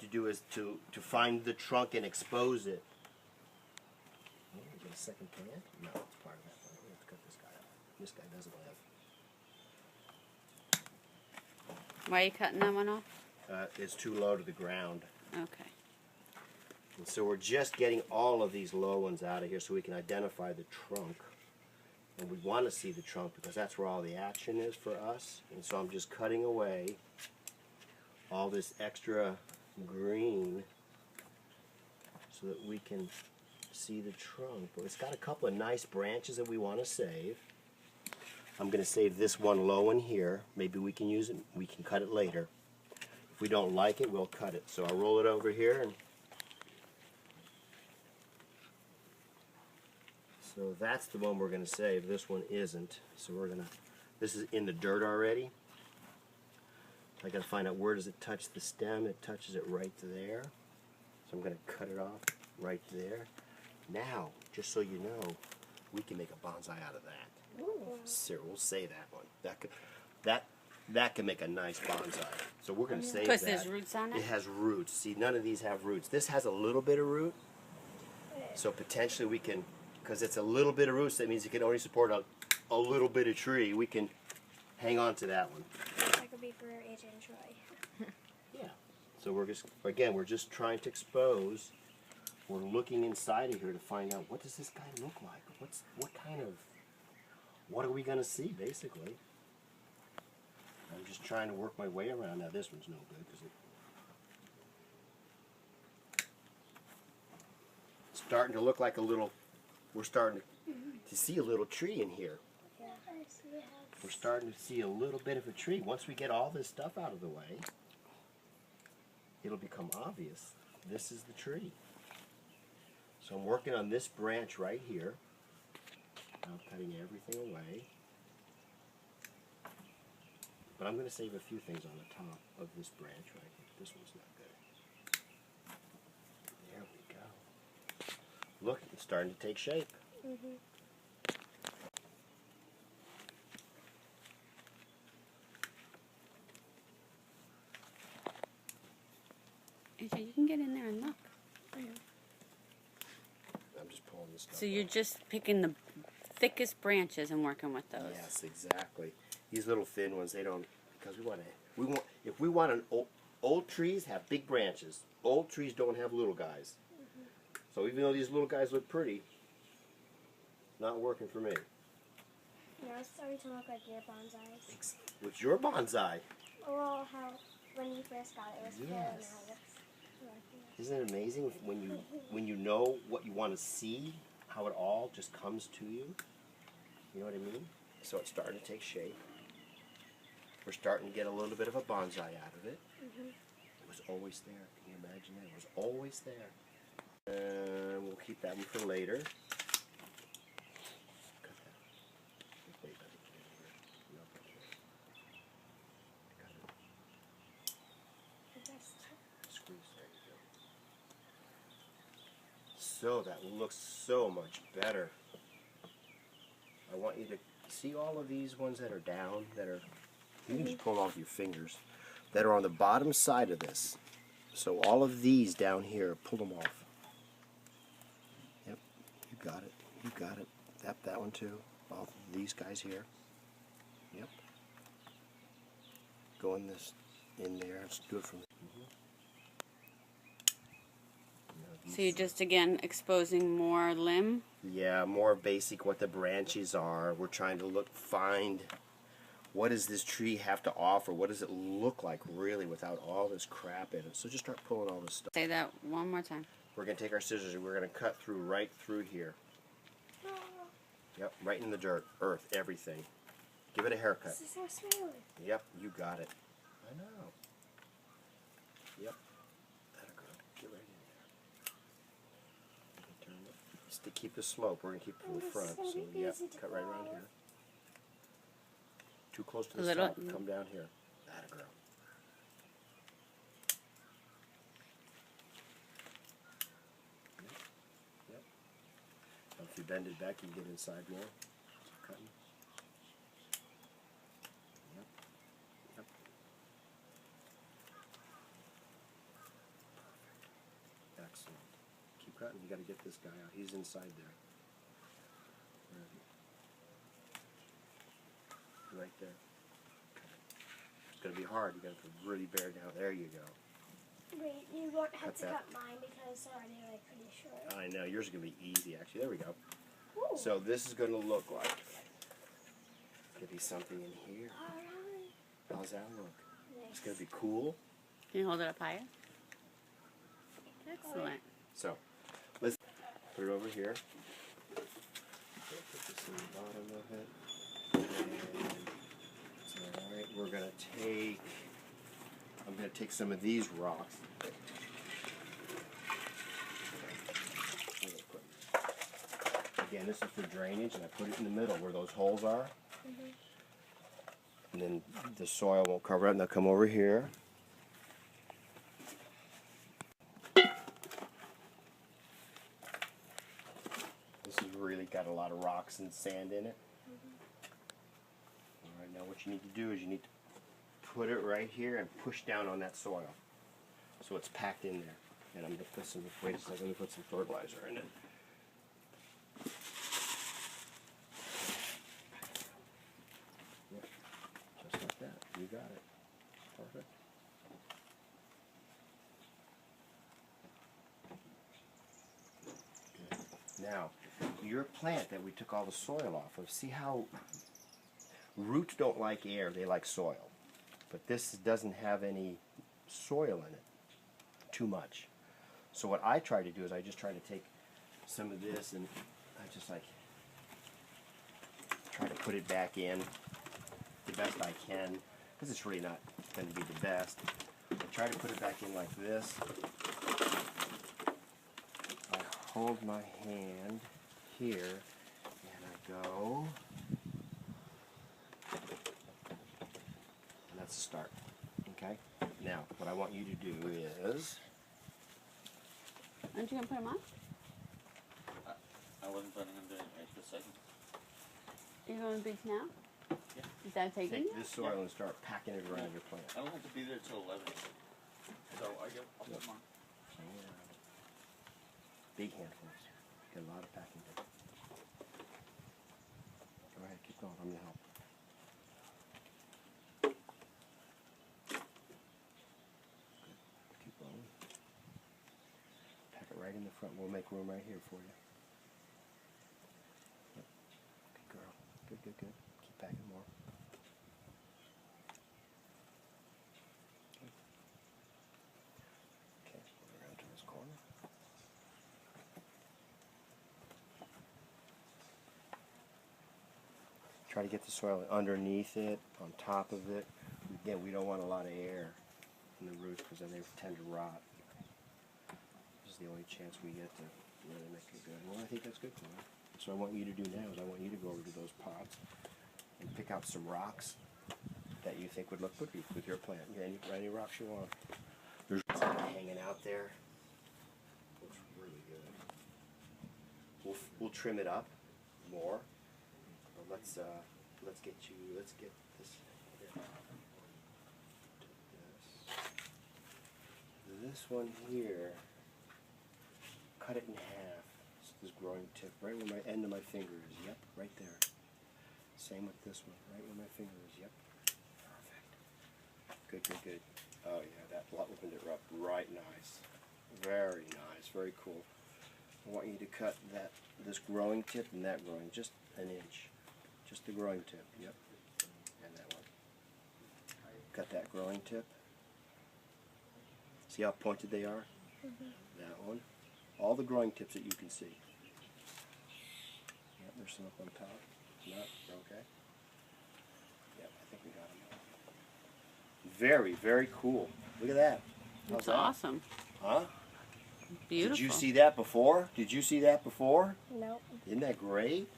to do is to find the trunk and expose it. Oh, we get a second plant? No, it's part of that one. We have to cut this guy out. This guy doesn't live. Why are you cutting that one off? It's too low to the ground. Okay. And so we're just getting all of these low ones out of here so we can identify the trunk. And we want to see the trunk because that's where all the action is for us. And so I'm just cutting away all this extra green so that we can see the trunk. But it's got a couple of nice branches that we want to save. I'm going to save this one low one here. Maybe we can use it. We can cut it later. If we don't like it, we'll cut it. So I'll roll it over here. And so that's the one we're going to save. This one isn't. So we're going to, this is in the dirt already. I got to find out where does it touch the stem. It touches it right there. So I'm going to cut it off right there. Now, just so you know, we can make a bonsai out of that. So we'll say that one. That can make a nice bonsai. So we're going to save that. Because there's roots on it? It has roots. See, none of these have roots. This has a little bit of root. So potentially we can, because it's a little bit of roots, that means it can only support a little bit of tree. We can hang on to that one. That could be for AJ and Troy. Yeah. So we're just, again, we're just trying to expose. We're looking inside of here to find out what does this guy look like? What are we going to see, basically? I'm just trying to work my way around. Now this one's no good because it's starting to look like a little, we're starting to see a little tree in here. Yeah, I see it. We're starting to see a little bit of a tree. Once we get all this stuff out of the way, it'll become obvious. This is the tree. So I'm working on this branch right here. I'm cutting everything away. But I'm going to save a few things on the top of this branch right here. This one's not good. There we go. Look, it's starting to take shape. AJ, you can get in there and look. I'm just pulling this stuff So you're off. just picking the thickest branches and working with those. Yes, exactly. These little thin ones, they don't, because if we want old trees have big branches. Old trees don't have little guys. So even though these little guys look pretty, not working for me. Now it's starting to look like your bonsais. What's your bonsai? Well, how when you first got it, it was full, and now Yes. it's Isn't it amazing when you know what you want to see, how it all just comes to you? You know what I mean? So it's starting to take shape. We're starting to get a little bit of a bonsai out of it. It was always there. Can you imagine that? It was always there. And we'll keep that one for later. Cut that. Wait, let me get it here. No, cut it. Cut it. Squeeze, there you go. So that looks so much better. I want you to see all of these ones that are down, that are, you can just pull off your fingers, that are on the bottom side of this. So all of these down here, pull them off. Yep, you got it, you got it. That one too, all of these guys here. Yep. Go in there, let's do it from So you're just, again, exposing more limb? Yeah, more basic what the branches are. We're trying to find what does this tree have to offer? What does it look like really without all this crap in it? So just start pulling all this stuff. Say that one more time. We're going to take our scissors and we're going to cut through right through here. Yep, right in the dirt, earth, everything. Give it a haircut. This is so smooth. Yep, you got it. I know. Yep. That'll go. Get right in there. Turn it. Just to keep the slope, we're going to keep it from the front. So, yep, cut right around here. Too close to the top. Come down here. That'll go. Yep. Now if you bend it back, you can get inside more. Keep cutting. Yep. Yep. He's inside there. Right there. It's going to be hard. You got to really bear down. There you go. Wait, you won't have Cut to that. cut mine because it's already like pretty short. I know. Yours is going to be easy, actually. There we go. Ooh. So this is going to look like. Could be something in here. Alright. How's that look? Nice. It's going to be cool. Can you hold it up higher? Excellent. So let's put it over here. Put this in the bottom of it. And alright, we're going to take. I'm going to take some of these rocks. Again, this is for drainage, and I put it in the middle where those holes are. And then the soil won't cover it, and they'll come over here. This has really got a lot of rocks and sand in it. Alright, now what you need to do is you need to put it right here and push down on that soil. So it's packed in there. And I'm going to put some, wait a second, let me put some fertilizer in it. Yep, just like that. You got it. Perfect. Good. Now, your plant that we took all the soil off of, see how roots don't like air, they like soil. But this doesn't have any soil in it. Too much. So what I try to do is I just try to take some of this and I just like try to put it back in the best I can, because it's really not going to be the best. I try to put it back in like this. I hold my hand here and I go, and that's the start. Okay? Now, what I want you to do is, Aren't you going to put them on? I wasn't planning on doing it right this second. Are you going to the beach now? Yeah. Is that taking take you? this soil and start packing it around your plant. I don't have to be there till 11. So I'll put them on. Big handfuls. Got a lot of packing to do. Go ahead, keep going. I'm going to help. Good. Keep going. Pack it right in the front. We'll make room right here for you. Yep. Good girl. Good, good, good. Keep packing more. Good. Okay, we're around to this corner. Try to get the soil underneath it, on top of it. Again, we don't want a lot of air in the roots because then they tend to rot. This is the only chance we get to really make it good. Well, I think that's good for you. So what I want you to do now is I want you to go over to those pots and pick out some rocks that you think would look good with your plant. Yeah, any rocks you want. There's hanging out there. Looks really good. We'll trim it up more. Let's get this. This one here, cut it in half. This growing tip, right where my end of my finger is. Yep, right there. Same with this one, right where my finger is. Yep, perfect. Good, good, good. Oh yeah, that opened it up right nice. Very nice, very cool. I want you to cut this growing tip and that growing just an inch. Just the growing tip, yep. And that one. Cut that growing tip. See how pointed they are? That one. All the growing tips that you can see. Yep, there's some up on top. No, okay. Yep, I think we got them all. Very, very cool. Look at that. How's That's that? awesome. Huh? Beautiful. Did you see that before? Did you see that before? Nope. Isn't that great?